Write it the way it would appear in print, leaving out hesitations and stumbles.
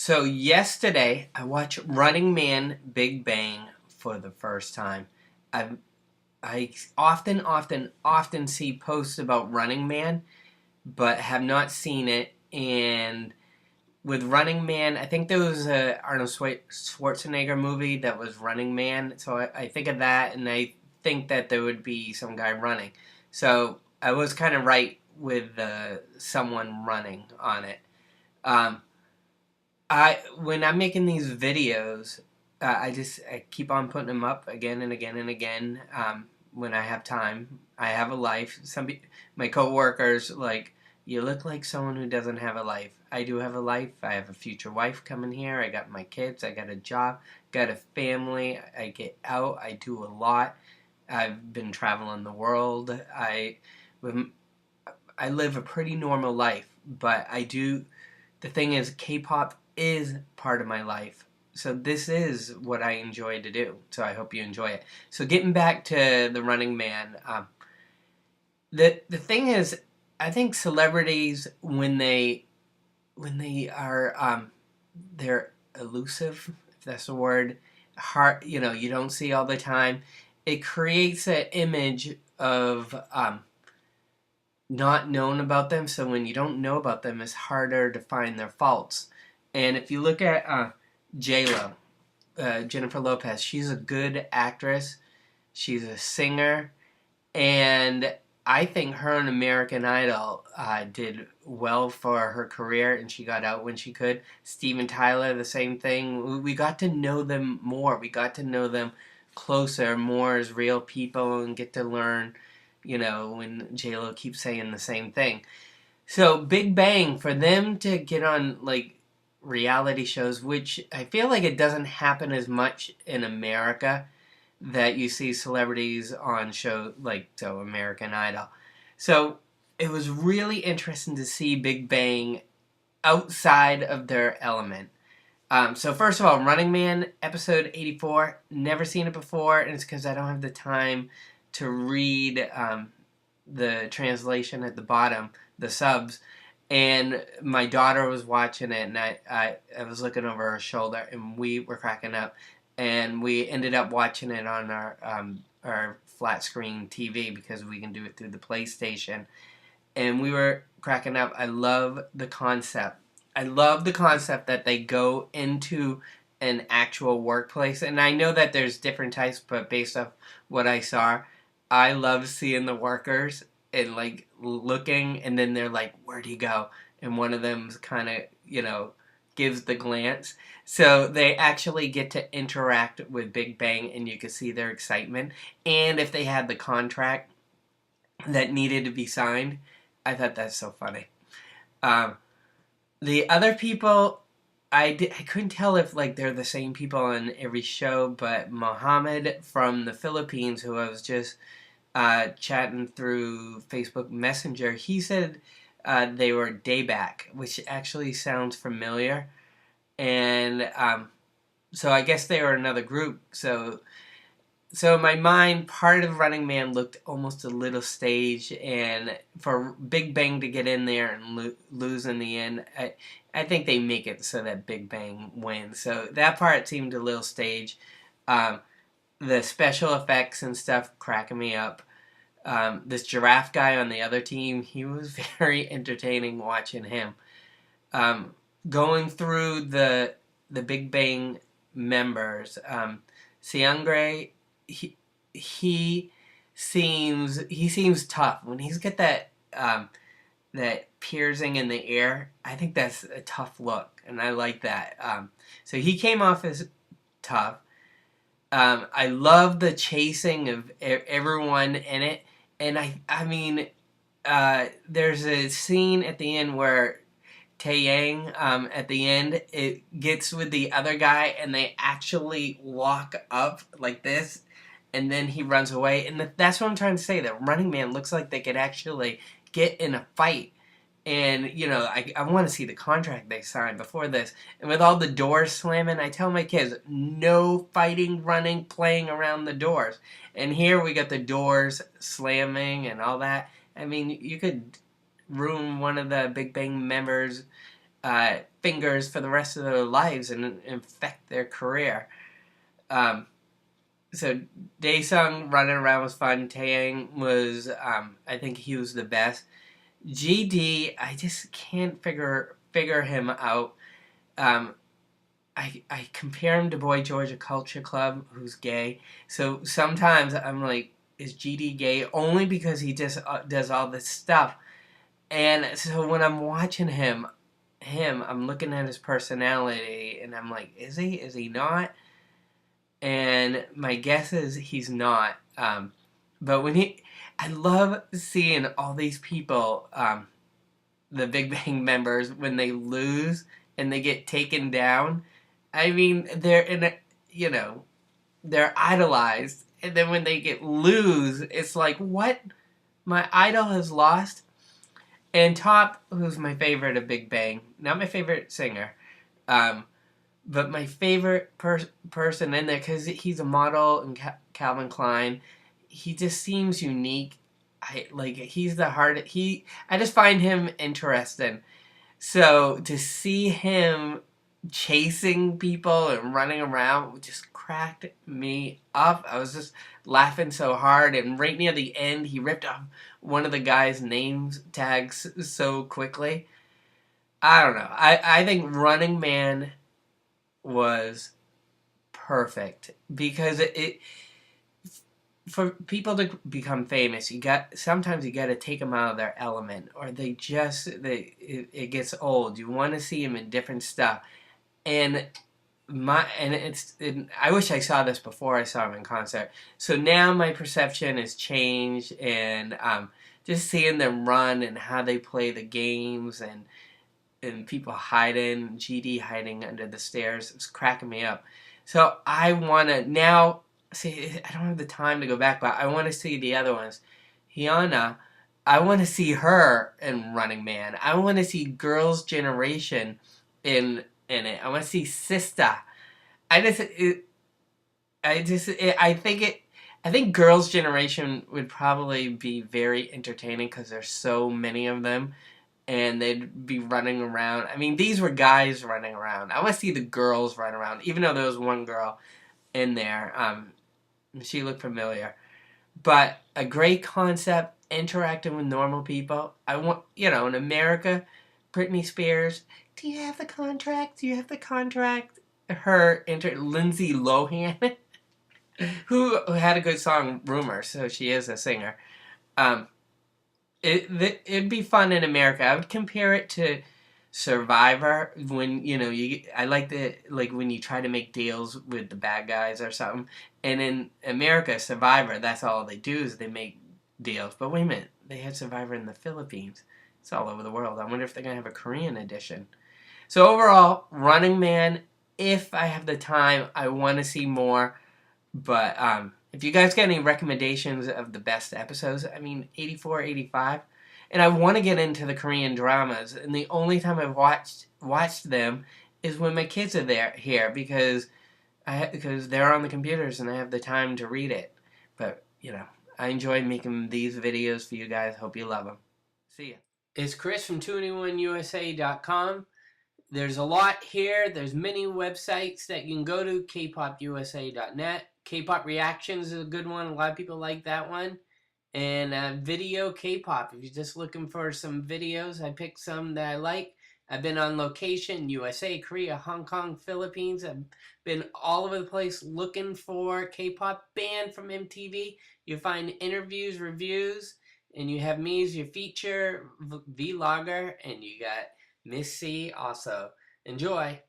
So yesterday I watched Running Man Big Bang for the first time. I I often see posts about Running Man, but have not seen it. And with Running Man, I think there was a Arnold Schwarzenegger movie that was Running Man. So I think of that, and I think that there would be some guy running. So I was kind of right with someone running on it. Um, I when I'm making these videos, I keep on putting them up again and again and again. When I have time, I have a life. My coworkers like, you look like someone who doesn't have a life. I do have a life. I have a future wife coming here. I got my kids. I got a job. Got a family. I get out. I do a lot. I've been traveling the world. With- I live a pretty normal life, but I do. The thing is, K-pop is part of my life. So this is what I enjoy to do. So I hope you enjoy it. So getting back to the Running Man, the thing is, I think celebrities when they are they're elusive, if that's the word, hard, you don't see all the time. It creates an image of not known about them. So when you don't know about them, it's harder to find their faults. And if you look at J Lo, Jennifer Lopez, she's a good actress. She's a singer, and I think her and American Idol did well for her career, and she got out when she could. Steven Tyler, the same thing. We got to know them more. We got to know them closer, more as real people, and get to learn, when J-Lo keeps saying the same thing. So Big Bang, for them to get on like reality shows, which I feel like it doesn't happen as much in America, that you see celebrities on show like American Idol. So it was really interesting to see Big Bang outside of their element. So first of all, Running Man episode 84, never seen it before, and it's because I don't have the time to read the translation at the bottom, the subs. And my daughter was watching it, and I was looking over her shoulder, and we were cracking up. And we ended up watching it on our flat screen TV because we can do it through the PlayStation. And we were cracking up. I love the concept. I love the concept that they go into an actual workplace. And I know that there's different types, but based off what I saw, I love seeing the workers and like looking, and then they're like, "Where'd he go?" And one of them's kind of, gives the glance. So they actually get to interact with Big Bang, and you can see their excitement. And if they had the contract that needed to be signed, I thought that's so funny. Um, the other people, I couldn't tell if like they're the same people on every show, but Mohammed from the Philippines, who I was just chatting through Facebook Messenger, he said they were Dayback, which actually sounds familiar. And so I guess they were another group. So in my mind, part of Running Man looked almost a little staged, and for Big Bang to get in there and lose in the end, I think they make it so that Big Bang wins. So that part seemed a little staged. Um, the special effects and stuff cracking me up. This giraffe guy on the other team, he was very entertaining watching him. Um, Going through the Big Bang members, Seungri, he he seems tough when he's got that piercing in the ear. I think that's a tough look, and I like that. So he came off as tough. I love the chasing of everyone in it, and I mean, there's a scene at the end where Taeyang, at the end, it gets with the other guy, and they actually walk up like this, and then he runs away. And that's what I'm trying to say. That Running Man looks like they could actually get in a fight. And, I want to see the contract they signed before this. And with all the doors slamming, I tell my kids, no fighting, running, playing around the doors. And here we got the doors slamming and all that. I mean, you could ruin one of the Big Bang members' fingers for the rest of their lives and affect their career. So Daesung running around was fun. Taeyang was, I think he was the best. GD, I just can't figure him out. I compare him to Boy Georgia Culture Club, who's gay. So sometimes I'm like, is GD gay? Only because he just does all this stuff. And so when I'm watching him, I'm looking at his personality, and I'm like, is he? Is he not? And my guess is he's not. But I love seeing all these people, the Big Bang members, when they lose and they get taken down. I mean, they're idolized, and then when they lose, it's like, what? My idol has lost. And Top, who's my favorite of Big Bang, not my favorite singer, but my favorite person in there, because he's a model in Calvin Klein. He just seems unique. He's the heart. I just find him interesting. So to see him chasing people and running around just cracked me up. I was just laughing so hard, and right near the end, he ripped off one of the guy's name tags so quickly. I don't know. I think Running Man was perfect because it for people to become famous, sometimes you got to take them out of their element, or it gets old. You want to see them in different stuff. And I wish I saw this before I saw him in concert. So now my perception has changed, and just seeing them run and how they play the games, and people hiding, GD hiding under the stairs, it's cracking me up. So I want to now see. I don't have the time to go back, but I want to see the other ones. Hyuna, I want to see her in Running Man. I want to see Girls' Generation in it. I want to see Sista. I think Girls' Generation would probably be very entertaining because there's so many of them, and they'd be running around. I mean, these were guys running around. I want to see the girls run around, even though there was one girl in there. She looked familiar. But a great concept, interacting with normal people. I want, in America, Britney Spears, do you have the contract? Do you have the contract? Lindsay Lohan, who had a good song, Rumor, so she is a singer. It'd be fun in America. I would compare it to Survivor, when I like when you try to make deals with the bad guys or something. And in America, Survivor, that's all they do is they make deals. But wait a minute, they had Survivor in the Philippines. It's all over the world. I wonder if they're gonna have a Korean edition. So overall, Running Man. If I have the time, I want to see more. But if you guys got any recommendations of the best episodes, 84, 85. And I want to get into the Korean dramas, and the only time I've watched them is when my kids are here because they're on the computers and I have the time to read it. But I enjoy making these videos for you guys. Hope you love them. See ya. It's Chris from 2NE1USA.com. There's a lot here. There's many websites that you can go to. kpopusa.net. K-pop Reactions is a good one. A lot of people like that one. And video K-pop. If you're just looking for some videos, I picked some that I like. I've been on location, USA, Korea, Hong Kong, Philippines. I've been all over the place looking for K-pop band from MTV. You find interviews, reviews, and you have me as your feature vlogger, and you got Miss C also. Enjoy.